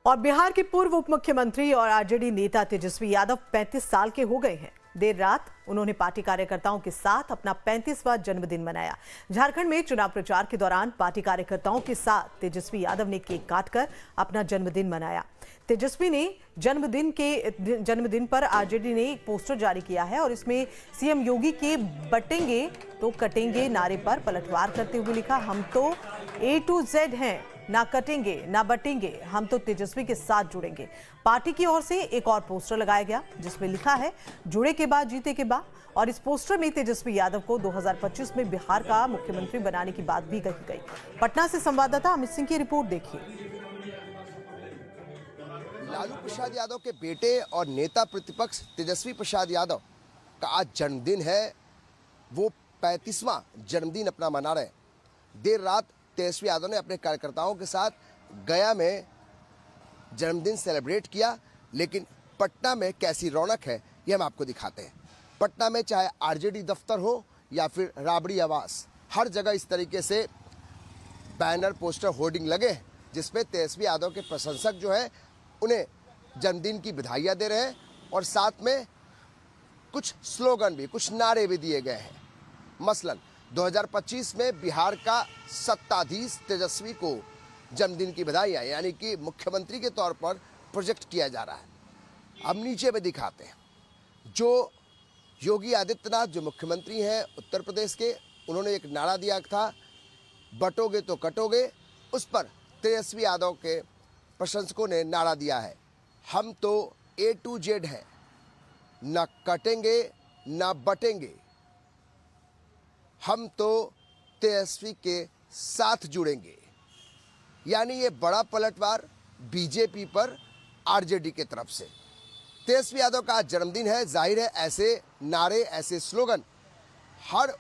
और बिहार के पूर्व उप मुख्यमंत्री और आरजेडी नेता तेजस्वी यादव 35 साल के हो गए हैं। देर रात उन्होंने पार्टी कार्यकर्ताओं के साथ अपना 35वां जन्मदिन मनाया। झारखंड में चुनाव प्रचार के दौरान पार्टी कार्यकर्ताओं के साथ तेजस्वी यादव ने केक काटकर अपना जन्मदिन मनाया। तेजस्वी ने जन्मदिन पर आरजेडी ने एक पोस्टर जारी किया है और इसमें सीएम योगी के बटेंगे तो कटेंगे नारे पर पलटवार करते हुए लिखा, हम तो A to Z हैं, ना कटेंगे ना बटेंगे, हम तो तेजस्वी के साथ जुड़ेंगे। पार्टी की ओर से एक और पोस्टर लगाया गया जिसमें लिखा है, जुड़े के बाद जीते के बाद। और इस पोस्टर में तेजस्वी यादव को 2025 में बिहार का मुख्यमंत्री बनाने की बात भी कही गई। पटना से संवाददाता अमित सिंह की रिपोर्ट देखिए। लालू प्रसाद यादव के बेटे और नेता प्रतिपक्ष तेजस्वी प्रसाद यादव का आज जन्मदिन है। वो 35वां जन्मदिन अपना मना रहे। देर रात तेजस्वी यादव ने अपने कार्यकर्ताओं के साथ गया में जन्मदिन सेलिब्रेट किया, लेकिन पटना में कैसी रौनक है ये हम आपको दिखाते हैं। पटना में चाहे आरजेडी दफ्तर हो या फिर राबड़ी आवास, हर जगह इस तरीके से बैनर, पोस्टर, होर्डिंग लगे हैं जिसमें तेजस्वी यादव के प्रशंसक जो है उन्हें जन्मदिन की बधाइयाँ दे रहे हैं और साथ में कुछ स्लोगन भी, कुछ नारे भी दिए गए हैं। मसलन 2025 में बिहार का सत्ताधीश तेजस्वी को जन्मदिन की बधाइयाँ, यानी कि मुख्यमंत्री के तौर पर प्रोजेक्ट किया जा रहा है। अब नीचे में दिखाते हैं, जो योगी आदित्यनाथ जो मुख्यमंत्री हैं उत्तर प्रदेश के, उन्होंने एक नारा दिया था, बटोगे तो कटोगे। उस पर तेजस्वी यादव के प्रशंसकों ने नारा दिया है, हम तो A to Z हैं, न कटेंगे न बटेंगे, हम तो तेजस्वी के साथ जुड़ेंगे। यानी ये बड़ा पलटवार बीजेपी पर आरजेडी के तरफ से। तेजस्वी यादव का आज जन्मदिन है, जाहिर है ऐसे नारे, ऐसे स्लोगन हर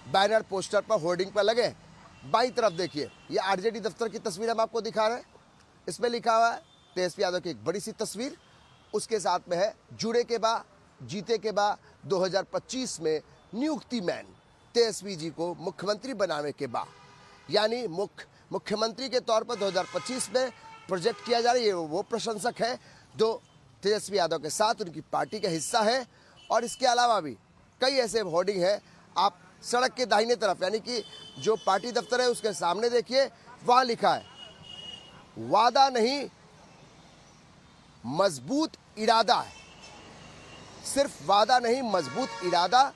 बैनर, पोस्टर पर, होर्डिंग पर लगे हैं। बाईं तरफ देखिए, ये आरजेडी दफ्तर की तस्वीर हम आपको दिखा रहे हैं। इसमें लिखा हुआ है तेजस्वी यादव की एक बड़ी सी तस्वीर, उसके साथ में है, जुड़े के बाद जीते के बाद 2025 में नियुक्ति मैन तेजस्वी जी को मुख्यमंत्री बनाने के बाद, यानी मुख्यमंत्री के तौर पर 2025 में प्रोजेक्ट किया जा रहा है। वो प्रशंसक है जो तेजस्वी यादव के साथ उनकी पार्टी का हिस्सा है। और इसके अलावा भी कई ऐसे होर्डिंग है। आप सड़क के दाहिने तरफ, यानी कि जो पार्टी दफ्तर है उसके सामने देखिए, वहाँ लिखा है, वादा नहीं मजबूत इरादा है। सिर्फ वादा नहीं, मजबूत इरादा,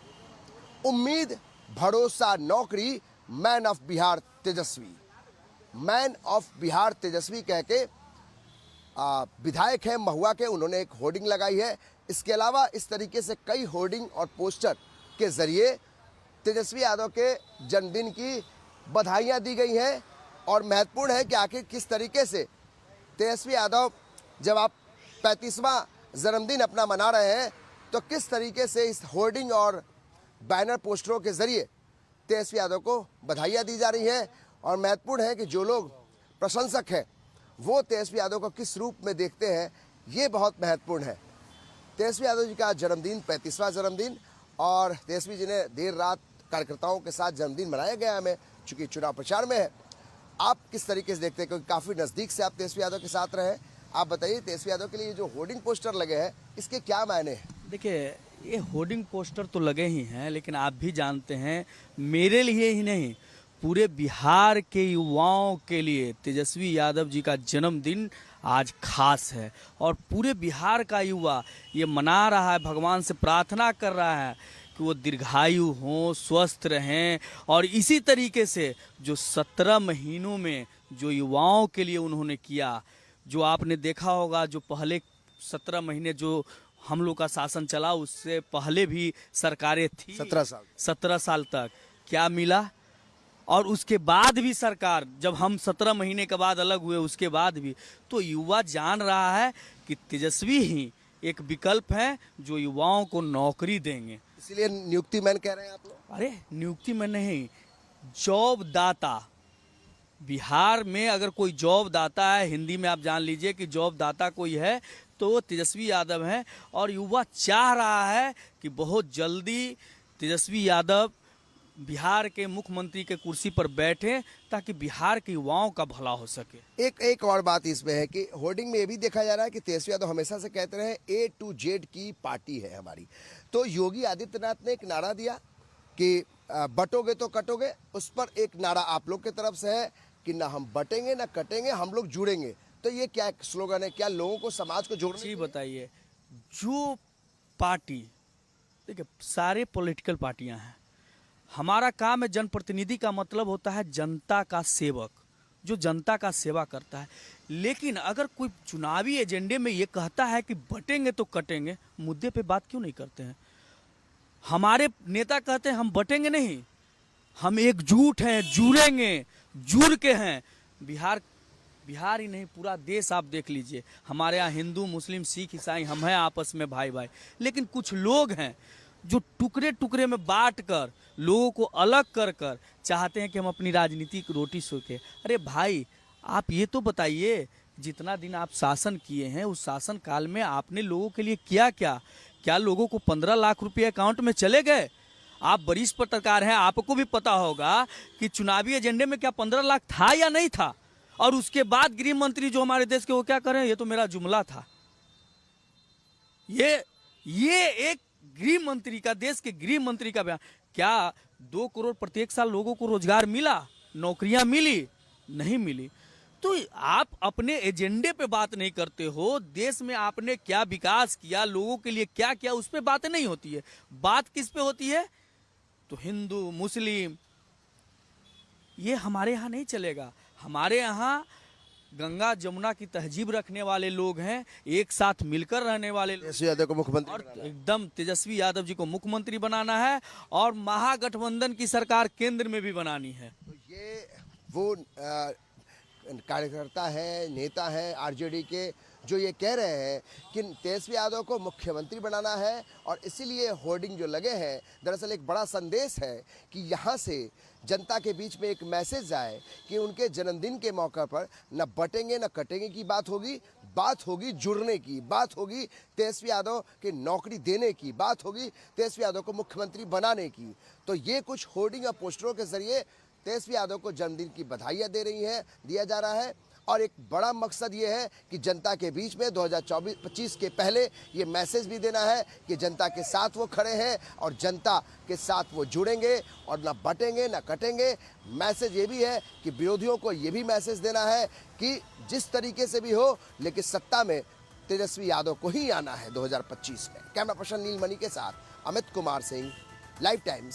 उम्मीद, भरोसा, नौकरी, man of Bihar Tejashwi. Man of Bihar Tejashwi कह के विधायक हैं महुआ के, उन्होंने एक होर्डिंग लगाई है। इसके अलावा इस तरीके से कई होर्डिंग और पोस्टर के जरिए तेजस्वी यादव के जन्मदिन की बधाइयां दी गई हैं। और महत्वपूर्ण है कि आखिर किस तरीके से तेजस्वी यादव, जब आप 35वां जन्मदिन अपना मना रहे हैं, तो किस तरीके से इस होर्डिंग और बैनर, पोस्टरों के जरिए तेजस्वी यादव को बधाइयाँ दी जा रही हैं। और महत्वपूर्ण है कि जो लोग प्रशंसक हैं वो तेजस्वी यादव को किस रूप में देखते हैं, ये बहुत महत्वपूर्ण है। तेजस्वी यादव जी का जन्मदिन 35वां जन्मदिन, और तेजस्वी जी ने देर रात कार्यकर्ताओं के साथ जन्मदिन मनाया गया हमें, चूँकि चुनाव प्रचार में है। आप किस तरीके से देखते हैं, क्योंकि काफ़ी नज़दीक से आप तेजस्वी यादव के साथ रहे, आप बताइए तेजस्वी यादव के लिए जो होर्डिंग पोस्टर लगे हैं इसके क्या मायने हैं? देखिए, ये होर्डिंग पोस्टर तो लगे ही हैं, लेकिन आप भी जानते हैं, मेरे लिए ही नहीं, पूरे बिहार के युवाओं के लिए तेजस्वी यादव जी का जन्मदिन आज खास है। और पूरे बिहार का युवा ये मना रहा है, भगवान से प्रार्थना कर रहा है कि वो दीर्घायु हों, स्वस्थ रहें। और इसी तरीके से जो 17 महीनों में जो युवाओं के लिए उन्होंने किया, जो आपने देखा होगा, जो पहले 17 महीने जो हम लोग का शासन चला, उससे पहले भी सरकारें थी, 17 साल तक क्या मिला। और उसके बाद भी सरकार, जब हम 17 महीने के बाद अलग हुए, उसके बाद भी तो युवा जान रहा है कि तेजस्वी ही एक विकल्प है जो युवाओं को नौकरी देंगे। इसलिए नियुक्ति मैन कह रहे हैं आप लोग? अरे नियुक्ति मैन नहीं, जॉब दाता। बिहार में अगर कोई जॉब दाता है, हिंदी में आप जान लीजिए कि जॉब दाता कोई है तो वो तेजस्वी यादव हैं। और युवा चाह रहा है कि बहुत जल्दी तेजस्वी यादव बिहार के मुख्यमंत्री के कुर्सी पर बैठे ताकि बिहार के युवाओं का भला हो सके। एक और बात इसमें है कि होर्डिंग में ये भी देखा जा रहा है कि तेजस्वी यादव हमेशा से कहते रहे A to Z की पार्टी है हमारी। तो योगी आदित्यनाथ ने एक नारा दिया कि बटोगे तो कटोगे, उस पर एक नारा आप लोग की तरफ से है कि ना हम बटेंगे ना कटेंगे, हम लोग जुड़ेंगे। तो ये क्या स्लोगन है, क्या लोगों को, समाज को जोड़ने? जी बताइए, जो पार्टी, देखिए सारे पॉलिटिकल पार्टियां हैं, हमारा काम है, जनप्रतिनिधि का मतलब होता है जनता का सेवक, जो जनता का सेवा करता है। लेकिन अगर कोई चुनावी एजेंडे में ये कहता है कि बटेंगे तो कटेंगे, मुद्दे पे बात क्यों नहीं करते हैं? हमारे नेता कहते हैं हम बटेंगे नहीं, हम एकजुट हैं, जुड़ेंगे, जुड़ के हैं। बिहार ही नहीं, पूरा देश आप देख लीजिए, हमारे यहाँ हिंदू, मुस्लिम, सिख, ईसाई हम हैं आपस में भाई भाई। लेकिन कुछ लोग हैं जो टुकड़े टुकड़े में बांट कर, लोगों को अलग कर कर चाहते हैं कि हम अपनी राजनीतिक रोटी सेकें। अरे भाई, आप ये तो बताइए, जितना दिन आप शासन किए हैं, उस शासन काल में आपने लोगों के लिए किया क्या? क्या लोगों को 15 लाख रुपए अकाउंट में चले गए? आप वरिष्ठ पत्रकार हैं, आपको भी पता होगा कि चुनावी एजेंडे में क्या 15 लाख था या नहीं था। और उसके बाद गृह मंत्री जो हमारे देश के, वो क्या करें, ये तो मेरा जुमला था। ये एक गृह मंत्री का, देश के गृह मंत्री का बयान। क्या 2 करोड़ प्रत्येक साल लोगों को रोजगार मिला, नौकरियां मिली? नहीं मिली। तो आप अपने एजेंडे पे बात नहीं करते हो, देश में आपने क्या विकास किया, लोगों के लिए क्या किया, उस पे बात नहीं होती है। बात किस पे होती है? तो हिंदू, मुस्लिम, ये हमारे यहाँ नहीं चलेगा। हमारे यहाँ गंगा जमुना की तहजीब रखने वाले लोग हैं, एक साथ मिलकर रहने वाले लोग। तेजस्वी यादव को मुख्यमंत्री और बनाना है। एकदम तेजस्वी यादव जी को मुख्यमंत्री बनाना है और महागठबंधन की सरकार केंद्र में भी बनानी है। तो ये वो कार्यकर्ता है, नेता है आरजेडी के, जो ये कह रहे हैं कि तेजस्वी यादव को मुख्यमंत्री बनाना है और इसीलिए होर्डिंग जो लगे हैं, दरअसल एक बड़ा संदेश है कि यहाँ से जनता के बीच में एक मैसेज जाए कि उनके जन्मदिन के मौके पर न बटेंगे न कटेंगे की बात होगी जुड़ने की, बात होगी तेजस्वी यादव के नौकरी देने की, बात होगी तेजस्वी यादव को मुख्यमंत्री बनाने की। तो ये कुछ होर्डिंग और पोस्टरों के जरिए तेजस्वी यादव को जन्मदिन की बधाइयाँ दिया जा रहा है। और एक बड़ा मकसद ये है कि जनता के बीच में 2024-25 के पहले ये मैसेज भी देना है कि जनता के साथ वो खड़े हैं और जनता के साथ वो जुड़ेंगे और ना बटेंगे ना कटेंगे। मैसेज ये भी है कि विरोधियों को ये भी मैसेज देना है कि जिस तरीके से भी हो, लेकिन सत्ता में तेजस्वी यादव को ही आना है 2025 में। कैमरा पर्सन नीलमणि के साथ अमित कुमार सिंह, लाइव टाइम्स।